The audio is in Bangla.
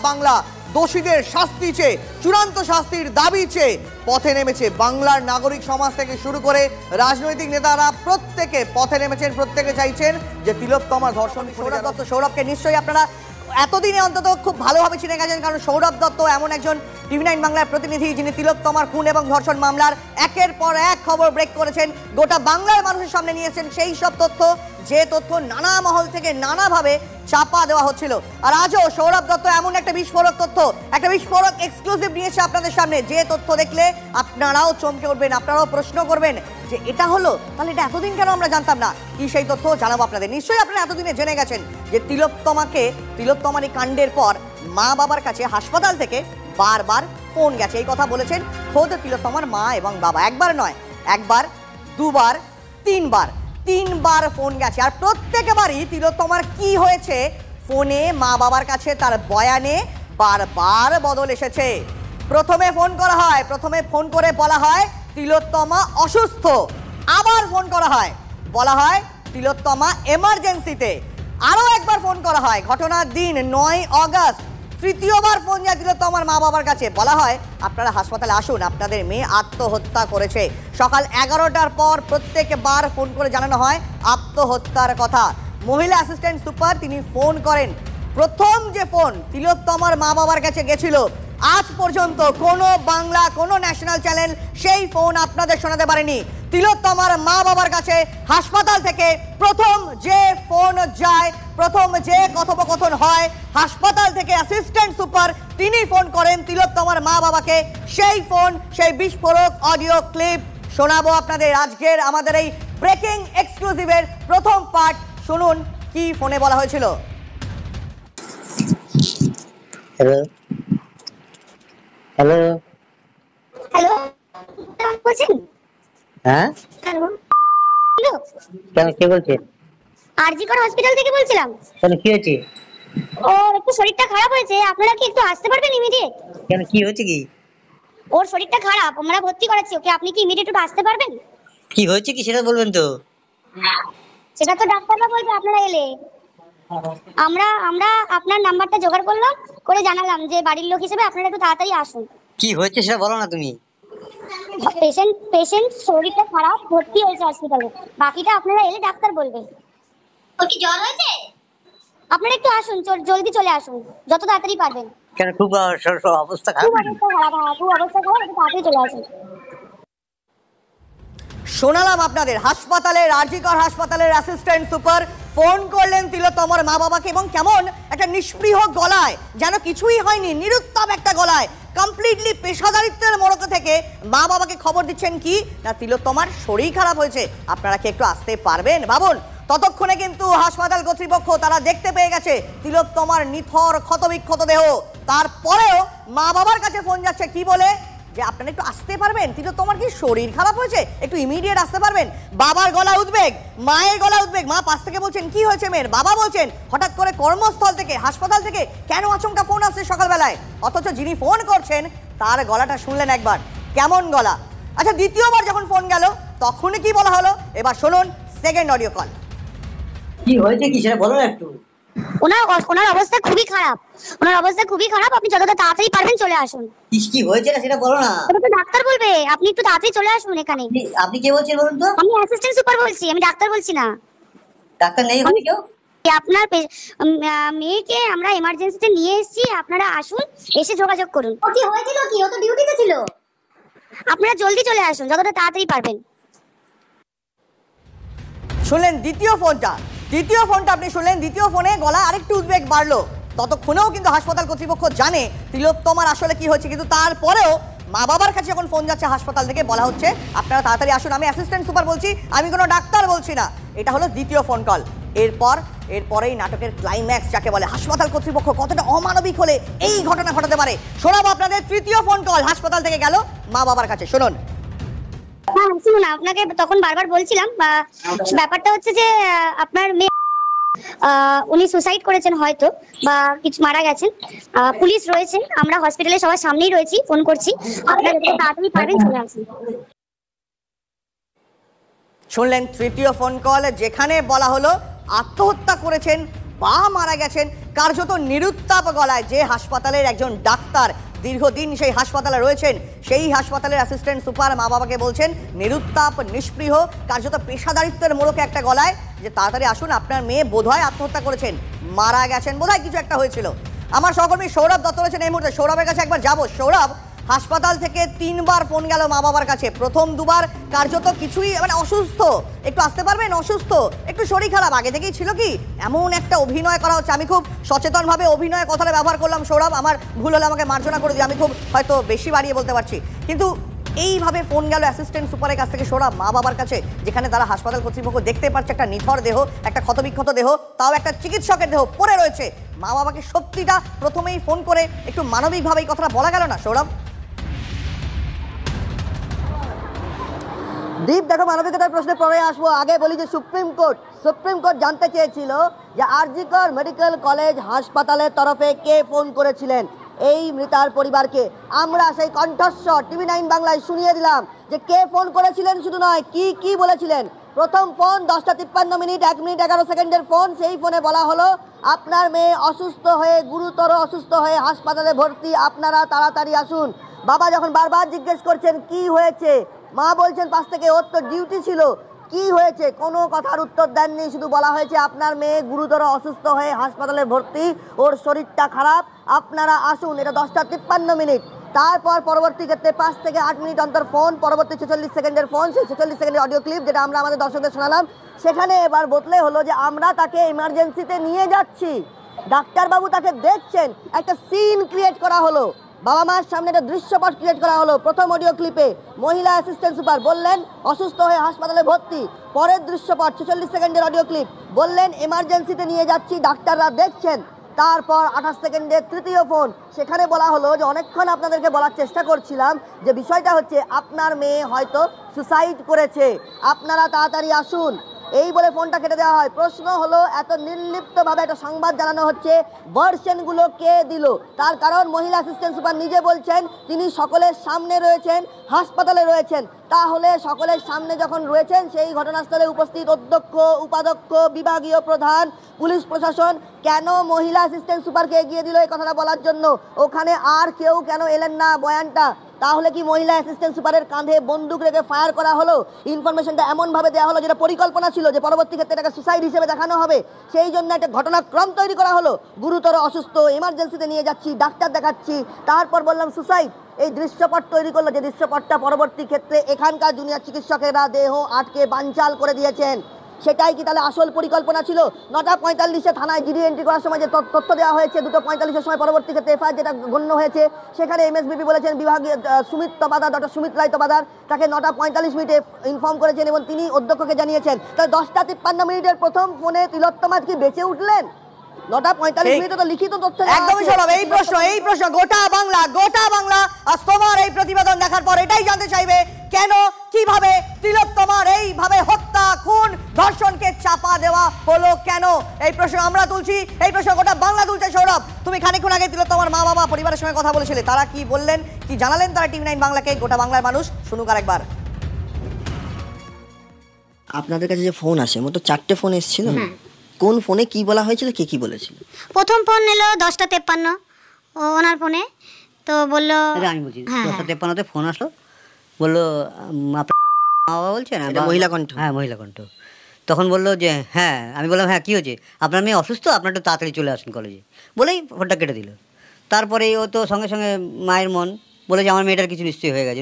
বাংলা দোষীদের শাস্তি চেয়ে চূড়ান্ত শাস্তির দাবি চেয়ে পথে নেমেছে বাংলার নাগরিক সমাজ থেকে শুরু করে রাজনৈতিক নেতারা প্রত্যেকে পথে নেমেছেন। প্রত্যেকে চাইছেন যে তিলোত্তমার ধর্ষণ। সৌরভ দত্ত, সৌরভকে নিশ্চয়ই আপনারা এতদিনে অন্তত খুব ভালোভাবে চিনে গেছেন, কারণ সৌরভ দত্ত এমন একজন টিভি9 বাংলার প্রতিনিধি যিনি তিলোত্তমার খুন এবং ধর্ষণ মামলার একের পর এক খবর ব্রেক করেছেন, গোটা বাংলার মানুষের সামনে নিয়েছেন সেই সব তথ্য যে তথ্য নানা মহল থেকে নানাভাবে চাপা দেওয়া হচ্ছিল। আর আজও সৌরভ দত্ত এমন একটা বিস্ফোরক তথ্য, একটা বিস্ফোরক এক্সক্লুসিভ নিয়েছে আপনাদের সামনে, যে তথ্য দেখলে আপনারাও চমকে উঠবেন, আপনারাও প্রশ্ন করবেন যে এটা হলো, তাহলে এটা এতদিন কেন আমরা জানতাম না। কি সেই তথ্য জানাবো আপনাদের। নিশ্চয়ই আপনারা এতদিনে জেনে গেছেন যে তিলোত্তমার এই কাণ্ডের পর মা বাবার কাছে হাসপাতাল থেকে বারবার ফোন গেছে। এই কথা বলেছেন খোদ তিলোত্তমার মা এবং বাবা। একবার নয়, একবার, দুবার, তিনবার ফোন গেছে। আর প্রত্যেকবারই তিলোত্তমার কি হয়েছে ফোনে মা বাবার কাছে তার বয়ানে বারবার বদল এসেছে। প্রথমে ফোন করা হয়, প্রথমে ফোন করে বলা হয় তিলোত্তমা অসুস্থ। আবার ফোন করা হয়, বলা হয় তিলোত্তমা এমার্জেন্সিতে। আরও একবার ফোন করা হয় ঘটনার দিন 9 অগস্ট। তৃতীয়বার ফোন যায় তিলোত্তমার মা বাবার কাছে, বলা হয় আপনারা হাসপাতালে আসুন, আপনাদের মেয়ে আত্মহত্যা করেছে। সকাল 11টার পর প্রত্যেকবার ফোন করে জানানো হয় আত্মহত্যার কথা। মহিলা অ্যাসিস্ট্যান্ট সুপার তিনি ফোন করেন। প্রথম যে ফোন তিলোত্তমার মা বাবার কাছে গেছিল, আজ পর্যন্ত কোনো বাংলা কোনো ন্যাশনাল চ্যানেল সেই ফোন আপনাদের শোনাতে পারেনি। তিলোত্তমার মা বাবার কাছে হাসপাতাল থেকে প্রথম যে ফোন যায়, প্রথম যে কথোপকথন হয়, হাসপাতাল থেকে অ্যাসিস্ট্যান্ট সুপার তিনি ফোন করেন তিলোত্তমার মা বাবাকে। সেই ফোন, সেই বিস্ফোরক অডিও ক্লিপ শোনাবো আপনাদের আজকের আমাদের এই ব্রেকিং এক্সক্লুসিভের প্রথম পার্ট। শুনুন কি ফোনে বলা হয়েছিল। হ্যালো হ্যালো হ্যালো, বলছেন? হ্যাঁ, হ্যালো, কেন, কে বলছেন? আরজিকর হসপিটাল থেকে বলছিলাম। কেন, কি হয়েছে? ওর একটু শরীরটা খারাপ হয়েছে, আপনারা কি একটু আসতে পারবেন ইমিডিয়েট? কেন, কি হয়েছে? কি ওর শরীরটা খারাপ, আমরা ভর্তি করাচ্ছি ওকে, আপনি কি ইমিডিয়েট একটু আসতে পারবেন? কি হয়েছে কি সেটা বলবেন তো? সেটা তো ডাক্তাররা বলবে আপনারা এলে। আমরা আপনার নাম্বারটা জোগাড় করলাম, করে জানালাম যে বাড়ির লোক হিসেবে আপনারা একটু তাড়াতাড়ি আসুন। কি হয়েছে সেটা বলো না তুমি। পেশেন্ট শরীরটা খারাপ, ভর্তি হয়েছে হসপিটালে, বাকিটা আপনারা এলে ডাক্তার বলবে। ওর কি জ্বর হয়েছে? আপনারা একটু আসুন, জলদি চলে আসুন যত তাড়াতাড়ি পারবেন। কেন, খুব অবস্থা খারাপ? খুব অবস্থা খারাপ, একটু তাড়াতাড়ি চলে আসুন। শোনালাম আপনাদের হাসপাতালের, আরজিকর হাসপাতালের অ্যাসিস্ট্যান্ট সুপার ফোন করলেন তিলোত্তমার মা বাবাকে, এবং কেমন একটা নিষ্পৃহ গলায়, যেন কিছুই হয়নি, নিরুত্তাপ একটা গলায়, কমপ্লিটলি পেশাদারিত্বের মোড়ক থেকে মা বাবাকে খবর দিচ্ছেন কি না তিলোত্তমার শরীর খারাপ হয়েছে, আপনারা কি একটু আসতে পারবেন? ভাবুন, ততক্ষণে কিন্তু হাসপাতাল কর্তৃপক্ষ তারা দেখতে পেয়ে গেছে তিলোত্তমার নিথর ক্ষতবিক্ষত দেহ। তারপরেও মা বাবার কাছে ফোন যাচ্ছে কি বলে, যে আপনারা একটু আসতে পারবেন, তিলোত্তমার কি শরীর খারাপ হয়েছে, একটু ইমিডিয়েট আসতে পারবেন। বাবার গলা উদ্বেগ, মায়ের গলা উদ্বেগ, মা পাশ থেকে বলছেন কি হয়েছে মেয়ের, বাবা বলছেন হঠাৎ করে কর্মস্থল থেকে, হাসপাতাল থেকে কেন আচমকা ফোন আসছে সকালবেলায়, অথচ যিনি ফোন করছেন তার গলাটা শুনলেন একবার, কেমন গলা। আচ্ছা, দ্বিতীয়বার যখন ফোন গেল তখনই কি বলা হলো, এবার শুনুন সেকেন্ড অডিও কল। কি হয়েছে কি সেটা বলো না একটু। ওনার অবস্থা খুবই খারাপ, আপনি যত তাড়াতাড়ি পারবেন চলে আসুন। কি হয়েছে না সেটা বলো না। ওটা তো ডাক্তার বলবে, আপনি একটু তাড়াতাড়ি চলে আসুন এখানে। আপনি কে বলছেন বলুন তো? আমি অ্যাসিস্ট্যান্ট সুপার বলছি, আমি ডাক্তার বলছি না। ডাক্তার নেই ওখানে কেউ? আপনার মেয়েকে আমরা এমার্জেন্সিতে নিয়ে এসেছি, আপনারা আসুন, এসে যোগাযোগ করুন। ও কি হয়েছিল কি, ও তো ডিউটিতে ছিল। আপনারা জলদি চলে আসুন যতটা তাড়াতাড়ি পারবেন। শুনলেন দ্বিতীয় ফোনটা আপনি শুনলেন, দ্বিতীয় ফোনে গলা আরেকটু উদ্বেগ বাড়লো। ততক্ষণেও কিন্তু হাসপাতাল কর্তৃপক্ষ জানে তিলোত্তমার আসলে কি হয়েছে, কিন্তু তারপরেও মা বাবার কাছে যখন ফোন যাচ্ছে হাসপাতাল থেকে, বলা হচ্ছে আপনারা তাড়াতাড়ি আসুন, আমি অ্যাসিস্ট্যান্ট সুপার বলছি, আমি কোনো ডাক্তার বলছি না। এটা হলো দ্বিতীয় ফোন কল। এরপরেই নাটকের ক্লাইম্যাক্স যাকে বলে, হাসপাতাল কর্তৃপক্ষ কতটা অমানবিক হলে এই ঘটনা ঘটাতে পারে, শোনাবো আপনাদের। তৃতীয় ফোন কল হাসপাতাল থেকে গেল মা বাবার কাছে, শুনুন। হ্যাঁ শুনুন, আপনাকে তখন বারবার বলছিলাম, ব্যাপারটা হচ্ছে যে আপনার মেয়ে উনি সুসাইড করেছেন হয়তো, বা কিছু মারা গেছেন। পুলিশ রয়েছে, আমরা হসপিটালে সবার সামনেই রয়েছি, ফোন করছি, আপনারা যত তাড়াতাড়ি পারবেন চলে আসুন। শুনলেন তৃতীয় ফোন কল, যেখানে বলা হলো আত্মহত্যা করেছেন বা মারা গেছেন কার্যত নিরুত্তাপ গলায়, যে হাসপাতালের একজন ডাক্তার দীর্ঘদিন সেই হাসপাতালে রয়েছেন, সেই হাসপাতালের অ্যাসিস্ট্যান্ট সুপার মা বাবাকে বলছেন নিরুত্তাপ নিষ্পৃহ কার্যত পেশাদারিত্বের মোড়কে একটা গলায় যে তাড়াতাড়ি আসুন, আপনার মেয়ে বোধহয় আত্মহত্যা করেছেন, মারা গেছেন, বোধহয় কিছু একটা হয়েছিল। আমার সহকর্মী সৌরভ দত্ত রয়েছেন এই মুহূর্তে, সৌরভের কাছে একবার যাবো। সৌরভ, হাসপাতাল থেকে 3 বার ফোন গেল মা বাবার কাছে, প্রথম 2 বার কার্যত কিছুই মানে অসুস্থ, একটু আসতে পারবেন, অসুস্থ, একটু শরীর খারাপ, আগে থেকেই ছিল কি, এমন একটা অভিনয় করা হচ্ছে। আমি খুব সচেতনভাবে অভিনয় কথাটা ব্যবহার করলাম সৌরভ, আমার ভুল হলে আমাকে মার্জনা করে দিই, আমি খুব হয়তো বেশি বাড়িয়ে বলতে পারছি, কিন্তু এইভাবে ফোন গেল অ্যাসিস্ট্যান্ট সুপারের কাছ থেকে সৌরভ মা বাবার কাছে, যেখানে তারা হাসপাতাল কর্তৃপক্ষ দেখতে পাচ্ছে একটা নিথর দেহ, একটা ক্ষতবিক্ষত দেহ, তাও একটা চিকিৎসকের দেহ পড়ে রয়েছে। মা বাবাকে সত্যিটা প্রথমেই ফোন করে একটু মানবিকভাবে এই কথাটা বলা গেল না সৌরভ? দীপ, দেখো মানবিকতার প্রশ্নে পরে আসবো, আগে বলি যে সুপ্রিম কোর্ট জানতে চেয়েছিল যে আরজিকর মেডিকেল কলেজ হাসপাতালের তরফে কে ফোন করেছিলেন এই মৃতার পরিবারকে। আমরা সেই কণ্ঠস্বর টিভি 9 বাংলায় শুনিয়ে দিলাম যে কে ফোন করেছিলেন, শুধু নয় কি বলেছিলেন। প্রথম ফোন 10টা 53 মিনিট 1 মিনিট 11 সেকেন্ডের ফোন, সেই ফোনে বলা হলো আপনার মেয়ে অসুস্থ হয়ে, গুরুতর অসুস্থ হয়ে হাসপাতালে ভর্তি, আপনারা তাড়াতাড়ি আসুন। বাবা যখন বারবার জিজ্ঞেস করছেন কি হয়েছে, মা বলছেন পাশ থেকে ওর তো ডিউটি ছিল, কি হয়েছে কোনো কথার উত্তর দেননি, শুধু বলা হয়েছে আপনার মেয়ে গুরুতর অসুস্থ হয়ে হাসপাতালে ভর্তি, ওর শরীরটা খারাপ, আপনারা আসুন। এটা 10টা 53 মিনিট। তারপর পরবর্তী ক্ষেত্রে 5 থেকে 8 মিনিট অন্তর ফোন, পরবর্তী 46 সেকেন্ডের ফোন, সেই 46 সেকেন্ডের অডিও ক্লিপ যেটা আমরা আমাদের দর্শকদের শোনালাম। সেখানে এবার বদলে হলো যে আমরা তাকে ইমার্জেন্সিতে নিয়ে যাচ্ছি, ডাক্তারবাবু তাকে দেখছেন, একটা সিন ক্রিয়েট করা হলো, বাবা মার সামনে একটা দৃশ্যপট ক্রিয়েট করা হলো। প্রথম অডিও ক্লিপে মহিলা অ্যাসিস্ট্যান্ট সুপার বললেন অসুস্থ হয়ে হাসপাতালে ভর্তি, পরের দৃশ্যপট 46 সেকেন্ডের অডিও ক্লিপ বললেন এমার্জেন্সিতে নিয়ে যাচ্ছি, ডাক্তাররা দেখছেন। তারপর 28 সেকেন্ডের তৃতীয় ফোন, সেখানে বলা হলো যে অনেকক্ষণ আপনাদেরকে বলার চেষ্টা করছিলাম যে বিষয়টা হচ্ছে আপনার মেয়ে হয়তো সুসাইড করেছে, আপনারা তাড়াতাড়ি আসুন, এই বলে ফোনটা কেটে দেওয়া হয়। প্রশ্ন হলো এত নির্লিপ্তভাবে একটা সংবাদ জানানো হচ্ছে, ভার্সনগুলো কে দিল? তার কারণ মহিলা অ্যাসিস্ট্যান্ট সুপার নিজে বলছেন তিনি সকলের সামনে রয়েছেন, হাসপাতালে রয়েছেন। তাহলে সকলের সামনে যখন রয়েছেন, সেই ঘটনাস্থলে উপস্থিত অধ্যক্ষ, উপাধ্যক্ষ, বিভাগীয় প্রধান, পুলিশ প্রশাসন কেন মহিলা অ্যাসিস্ট্যান্ট সুপারকে এগিয়ে দিল এই কথাটা বলার জন্য? ওখানে আর কেউ কেন এলেন না বয়ানটা? তাহলে কি মহিলা অ্যাসিস্ট্যান্ট সুপারের কাঁধে বন্দুক রেখে ফায়ার করা হলো? ইনফরমেশনটা এমনভাবে দেওয়া হলো যেটা পরিকল্পনা ছিল যে পরবর্তী ক্ষেত্রে এটাকে সুসাইড হিসেবে দেখানো হবে, সেই জন্য একটা ঘটনাক্রম তৈরি করা হলো। গুরুতর অসুস্থ, এমার্জেন্সিতে নিয়ে যাচ্ছি, ডাক্তার দেখাচ্ছি, তারপর বললাম সুসাইড। এই দৃশ্যপট তৈরি করলো, যে দৃশ্যপটটা পরবর্তী ক্ষেত্রে এখানকার জুনিয়র চিকিৎসকেরা দেহ আটকে বানচাল করে দিয়েছেন। সেটাই কি তাহলে আসল পরিকল্পনা ছিল? 9টা 45-এ থানায় জিডি এন্ট্রি করার সময় যে তথ্য দেওয়া হয়েছে, 2টা 45-এর সময় পরবর্তী ক্ষেত্রে এফআইআর যেটা গণ্য হয়েছে, সেখানে এমএসবিপি বলেছেন বিভাগীয় সুমিত তবাদার, ডক্টর সুমিত রায় তবাদার তাকে 9টা 45 মিনিটে ইনফর্ম করেছেন এবং তিনি অধ্যক্ষকে জানিয়েছেন। তাহলে 10টা 53 মিনিটের প্রথম ফোনে তিলোত্তমা কি বেঁচে উঠলেন? 9টা 45 মিনিটে তো লিখিত তথ্য একদমই সরব। এই প্রশ্ন গোটা বাংলা আজ তোমার এই প্রতিবেদন দেখার পর এটাই জানতে চাইবে, কেন কিভাবে তিলোত্তমার এইভাবে হত্যা, খুন, ধর্ষণকে চাপা দেওয়া হলো কেন? এই প্রশ্ন আমরা তুলছি, এই প্রশ্ন গোটা বাংলা তুলছে। সৌরভ, তুমি খানিকক্ষণ আগে তিলোত্তমার মা বাবা পরিবারের সঙ্গে কথা বলেছিলে, তারা কি বললেন, কি জানালেন তারা টিভি 9 বাংলাকে? গোটা বাংলার মানুষ শুনুক আরেকবার। আপনাদের কাছে যে ফোন আসে, মোট 4টে ফোন এসেছিল, কোন ফোনে কি বলা হয়েছিল, কে কি বলেছিল? প্রথম ফোন এলো 10টা 53 ওনার ফোনে, তো বললো আমি বলছি 10টা 53-তে ফোন আসলো, বললো আপনার মা বাবা বলছেন, মহিলা কণ্ঠ। হ্যাঁ মহিলা কণ্ঠ। তখন বললো যে হ্যাঁ, আমি বললাম হ্যাঁ কী হয়েছে, আপনার মেয়ে অসুস্থ, আপনার একটু তাড়াতাড়ি চলে আসুন কলেজে, বলেই ফোনটা কেটে দিল। তারপরে ও তো সঙ্গে সঙ্গে মায়ের মন বলে যে আমার মেয়েটার কিছু নিশ্চয়ই হয়ে গেছে,